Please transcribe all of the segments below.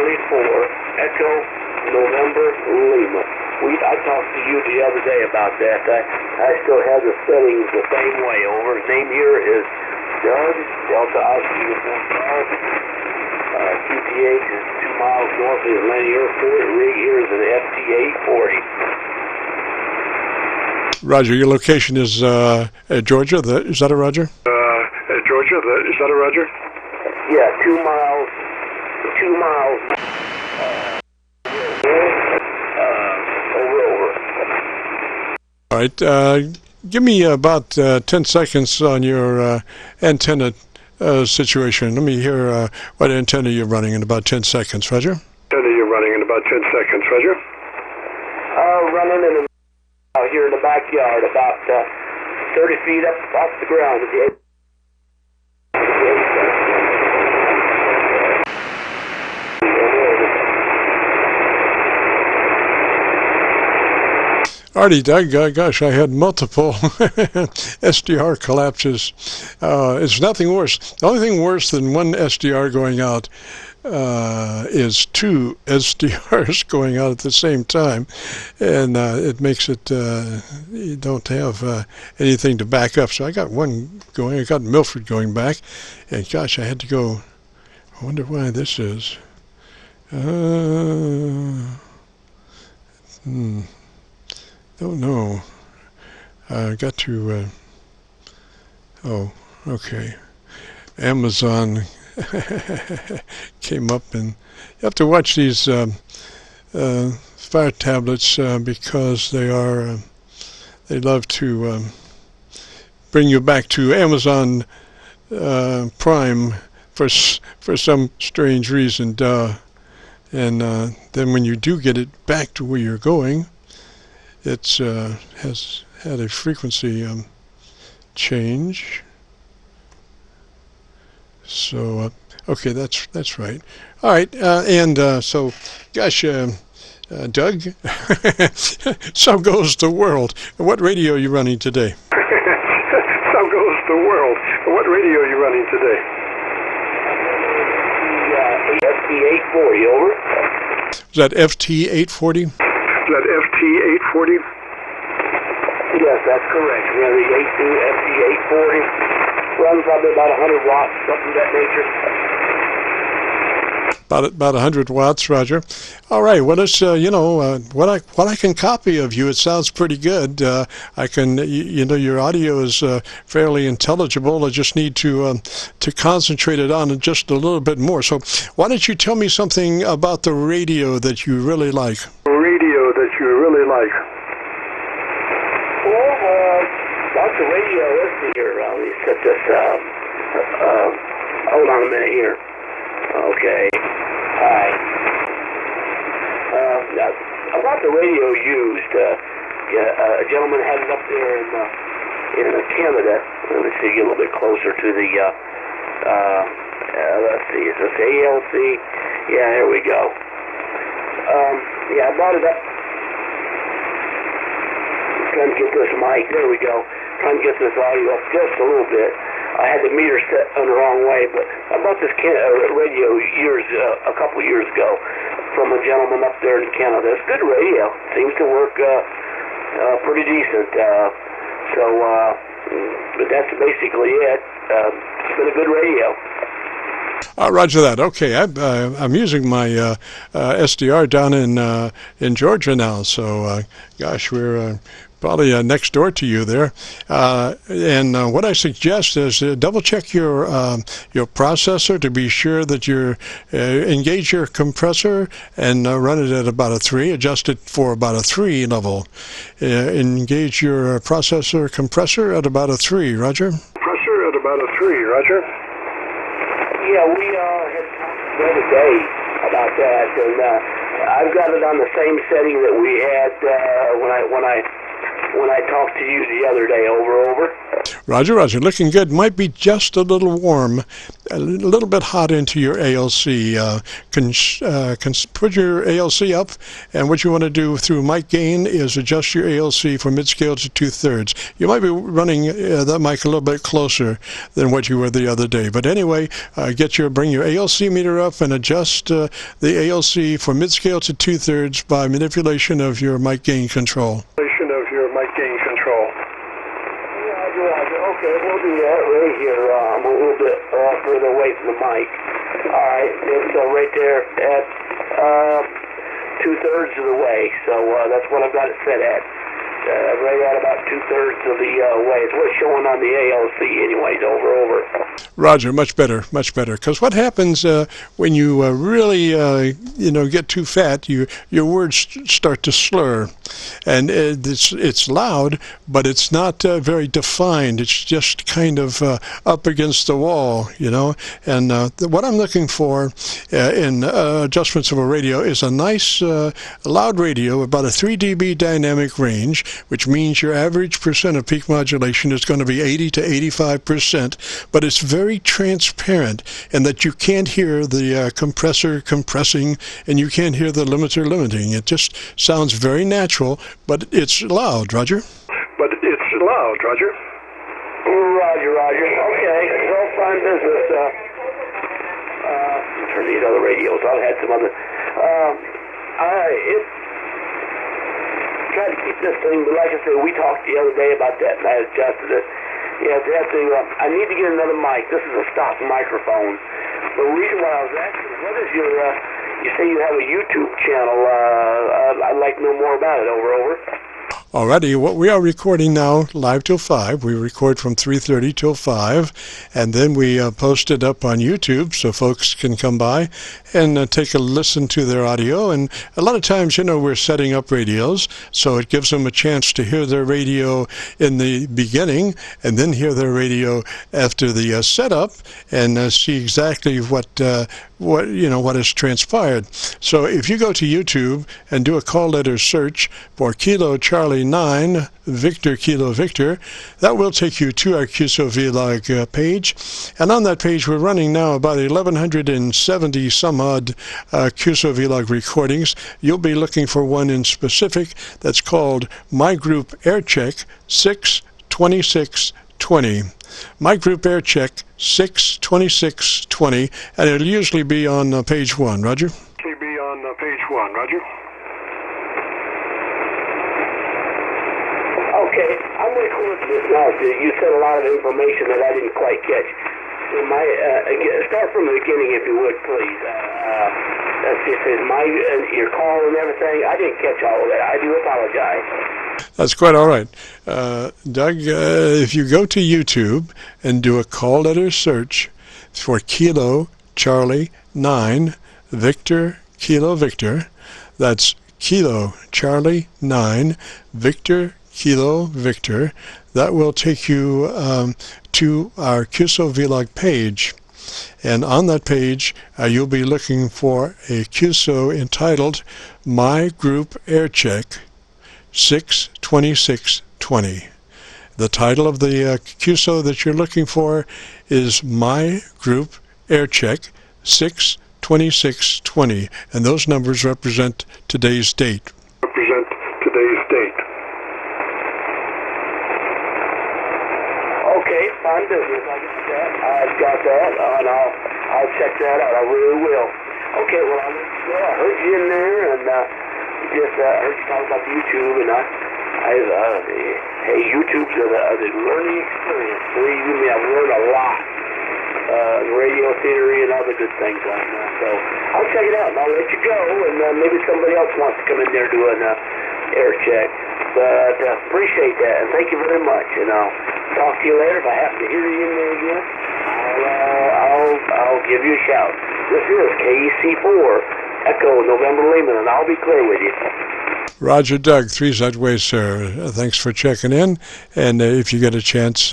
Charlie 4, Echo, November, Lima. I talked to you the other day about that. I still have the settings the same way. Over. His name here is Doug, Delta Oscar Uniform Guard. QTH is 2 miles north of the Atlanta Airport. Rig here is an FT-840. Roger, your location is Georgia. Is that a Roger? Georgia, is that a Roger? Yeah, 2 miles. 2 miles. Over. All right. Give me about 10 seconds on your antenna situation. Let me hear what antenna you're running in about 10 seconds. Roger? Antenna you're running in about 10 seconds. Roger? Running out here in the backyard, about 30 feet up off the ground. Alrighty, Doug. Gosh, I had multiple SDR collapses. It's nothing worse. The only thing worse than one SDR going out is 2 SDRs going out at the same time, and it makes it you don't have anything to back up. So I got one going. I got Milford going back, and gosh, I had to go. I wonder why this is. Don't know. I got to. Oh, okay. Amazon came up, and you have to watch these fire tablets because they are. They love to bring you back to Amazon Prime for some strange reason. And then when you do get it back to where you're going, it has had a frequency change. So okay, that's right. All right, so gosh, Doug, so goes the world. What radio are you running today? So goes the world. What radio are you running today? FT-840, over. Is that FT-840? Is that FT-840? Yes, that's correct. We have the FT-840. Runs probably about 100 watts, something of that nature. About 100 watts, Roger. All right. Well, it's what I can copy of you. It sounds pretty good. I can, your audio is fairly intelligible. I just need to concentrate it on it just a little bit more. So, why don't you tell me something about the radio that you really like? Radio that you really like. Well, about the radio. Let's see here. Let me set this. Hold on a minute here. Okay. Hi. About the radio used, a gentleman had it up there in Canada. Let me see, get a little bit closer to the, let's see, is this ALC? Yeah, there we go. Yeah, I brought it up. Trying to get this mic, there we go. Trying to get this audio up just a little bit. I had the meter set on the wrong way, but I bought this radio a couple of years ago from a gentleman up there in Canada. It's good radio. Seems to work pretty decent. But that's basically it. It's been a good radio. Roger that. Okay, I'm using my SDR down in Georgia now. So, gosh, we're probably next door to you there. And what I suggest is double check your processor to be sure that you engage your compressor and run it at about a 3. Adjust it for about a 3 level. Engage your processor compressor at about a 3. Roger. Compressor at about a 3. Roger. Yeah, we had talked the other day about that, and I've got it on the same setting that we had when I talked to you the other day. Over. Roger. Looking good. Might be just a little warm a little bit hot into your ALC. Put your ALC up, and what you want to do through mic gain is adjust your ALC from mid-scale to 2/3. You might be running that mic a little bit closer than what you were the other day. But anyway, bring your ALC meter up and adjust the ALC from mid-scale to 2/3 by manipulation of your mic gain control. Okay, we'll do that right here. I'm a little bit further away from the mic. All right, so right there at 2/3 of the way. So that's what I've got it set at. Right at about 2/3 of the way. It's what's showing on the ALC anyways, over. Roger, much better. Because what happens when you really, get too fat, your words start to slur. And it's loud, but it's not very defined. It's just kind of up against the wall, And what I'm looking for in adjustments of a radio is a nice loud radio, about a 3 dB dynamic range, which means your average percent of peak modulation is going to be 80 to 85%, but it's very transparent in that you can't hear the compressor compressing and you can't hear the limiter limiting. It just sounds very natural, but it's loud, Roger. Roger. Okay, well, fine business. Turn these other radios. I've had some other. Try to keep this thing, but like I said, we talked the other day about that, and I adjusted it. Yeah, that thing. I need to get another mic. This is a stock microphone. The reason why I was asking, what is your? You say you have a YouTube channel. I'd like to know more about it. Over. Alrighty, what we are recording now, live till 5. We record from 3:30 till 5, and then we post it up on YouTube so folks can come by and take a listen to their audio. And a lot of times, we're setting up radios, so it gives them a chance to hear their radio in the beginning and then hear their radio after the setup and see exactly what has transpired. So if you go to YouTube and do a call letter search for Kilo Charlie 9 Victor Kilo Victor, that will take you to our Qso-Vlog page. And on that page, we're running now about 1,170 some odd Qso-Vlog recordings. You'll be looking for one in specific that's called My Group AIRCHECK 62620. My Group AIRCHECK 62620, and it'll usually be on page 1. Roger? Okay, I'm recording this now. You said a lot of information that I didn't quite catch. Start from the beginning, if you would, please. Your call and everything. I didn't catch all of that. I do apologize. That's quite all right. Doug, if you go to YouTube and do a call letter search for Kilo Charlie 9 Victor Kilo Victor, that's Kilo Charlie 9 Victor Kilo Victor, that will take you to our Qso-Vlog page. And on that page, you'll be looking for a Qso entitled My Group AIRCHECK 62620. The title of the Qso that you're looking for is My Group AIRCHECK 62620, and those numbers represent today's date. Okay, fine business. I've got that, and I'll check that out. I really will. Okay, well, I heard you in there, and heard you talk about YouTube, and YouTube's a learning experience. Believe me, I've learned a lot. Radio theory and other good things like that. So I'll check it out, and I'll let you go, and maybe somebody else wants to come in there and do an air check. But appreciate that, and thank you very much. And I'll talk to you later. If I happen to hear you in there again, I'll give you a shout. This is KC4 Echo November Lehman, and I'll be clear with you. Roger, Doug, 3's that way, sir. Thanks for checking in. And if you get a chance,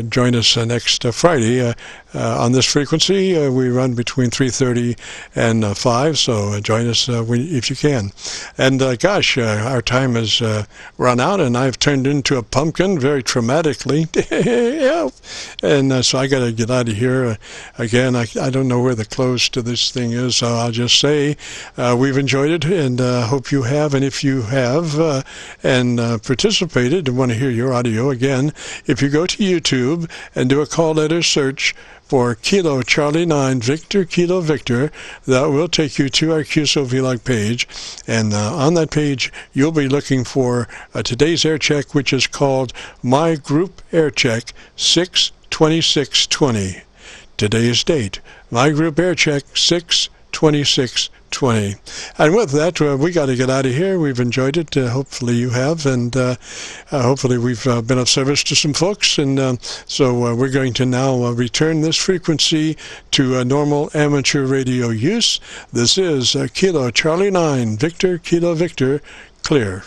join us next Friday on this frequency. We run between 3:30 and 5, so join us if you can. And gosh, our time has run out, and I've turned into a pumpkin very traumatically. And so I got to get out of here. Again, I don't know where the close to this thing is, so I'll just say we've enjoyed it, and hope you have. And if you have and participated and want to hear your audio again, if you go to YouTube and do a call letter search for Kilo Charlie 9 Victor Kilo Victor, that will take you to our Qso-Vlog page, and on that page you'll be looking for today's air check, which is called My Group Air Check 6/26/20. Today's date, My Group Air Check 6/26/20. And with that, we got to get out of here. We've enjoyed it. Hopefully you have, and hopefully we've been of service to some folks. And so we're going to now return this frequency to normal amateur radio use. This is Kilo Charlie 9 Victor Kilo Victor, clear.